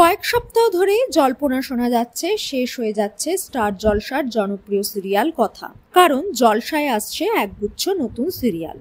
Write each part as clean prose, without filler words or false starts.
কয়েক সপ্তাহ ধরে জল্পনা শোনা যাচ্ছে শেষ হয়ে যাচ্ছে স্টার জলসার জনপ্রিয় সিরিয়াল কথা। কারণ জলসায় আসছে একগুচ্ছ নতুন সিরিয়াল।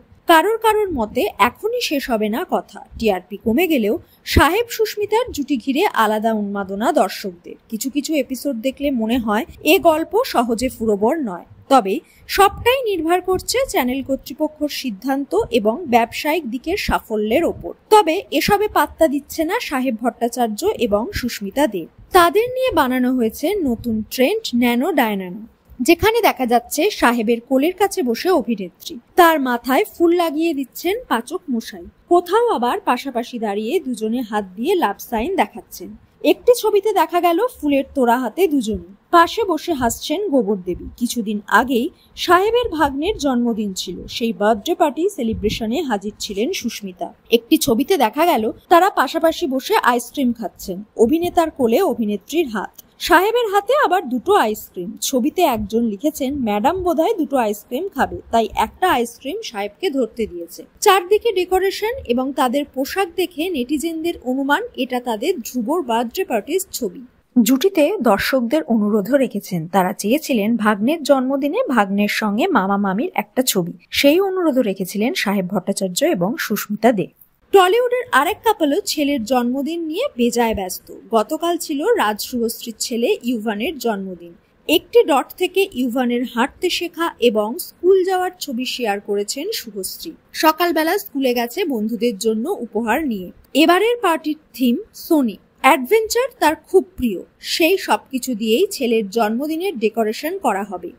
কারোর মতে এখনই শেষ হবে না কথা। টিআরপি কমে গেলেও সাহেব সুস্মিতার জুটি ঘিরে আলাদা উন্মাদনা দর্শকদের। কিছু কিছু এপিসোড দেখলে মনে হয় এ গল্প সহজে ফুরোবর নয়। তবে সবটাই নির্ভর করছে চ্যানেল কর্তৃপক্ষের সিদ্ধান্ত এবং ব্যবসায়িক দিকের সাফল্যের ওপর। তবে এসবে পাত্তা দিচ্ছে না সাহেব ভট্টাচার্য এবং সুস্মিতা দেব। তাদের নিয়ে বানানো হয়েছে নতুন ট্রেন্ড ন্যানো ডায়নানো, যেখানে দেখা যাচ্ছে সাহেবের কোলের কাছে বসে অভিনেত্রী, তার মাথায় ফুল লাগিয়ে দিচ্ছেন পাচক মশাই। কোথাও আবার পাশাপাশি দাঁড়িয়ে দুজনে হাত দিয়ে লাভ সাইন দেখাচ্ছেন। একটি ছবিতে দেখা গেল ফুলের তোড়া হাতে দুজনে পাশে বসে হাসছেন গোবর দেবী। কিছুদিন আগেই সাহেবের ভাগ্নের জন্মদিন ছিল, সেই বার্থডে পার্টি সেলিব্রেশনে হাজির ছিলেন সুস্মিতা। একটি ছবিতে দেখা গেল তারা পাশাপাশি বসে আইসক্রিম খাচ্ছেন, অভিনেতার কোলে অভিনেত্রীর হাত, সাহেবের হাতে আবার দুটো আইসক্রিম। ছবিতে একজন লিখেছেন ম্যাডাম বোধহয় দুটো আইসক্রিম খাবে, তাই একটা আইসক্রিম সাহেবকে ধরতে দিয়েছে। চারদিকে ডেকোরেশন এবং তাদের পোশাক দেখে নেটিজেনদের অনুমান এটা তাদের ধ্রুবর বার্থডে পার্টির ছবি। জুটিতে দর্শকদের অনুরোধও রেখেছেন, তারা চেয়েছিলেন ভাগ্নের জন্মদিনে ভাগ্নের সঙ্গে মামা মামির একটা ছবি। সেই অনুরোধও রেখেছিলেন সাহেব ভট্টাচার্য এবং সুস্মিতা দে। টলিউডের আরেক কাপলও ছেলের জন্মদিন নিয়ে বেজায় ব্যস্ত। গতকাল ছিল রাজ শুভশ্রীর ছেলে ইউভানের জন্মদিন। একটি ডট থেকে ইউভানের হাঁটতে শেখা এবং স্কুল যাওয়ার ছবি শেয়ার করেছেন শুভশ্রী। সকালবেলা স্কুলে গেছে বন্ধুদের জন্য উপহার নিয়ে। এবারের পার্টির থিম সোনি অ্যাডভেঞ্চার তার খুব প্রিয়। সেই সবকিছু দিয়েই ছেলের জন্মদিনের ডেকোরেশন করা হবে।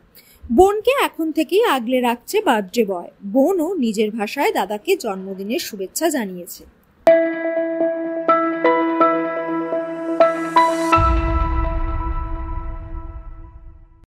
বোনকে এখন থেকেই আগলে রাখছে বার্থডে বয়। বোনও নিজের ভাষায় দাদাকে জন্মদিনের শুভেচ্ছা জানিয়েছে।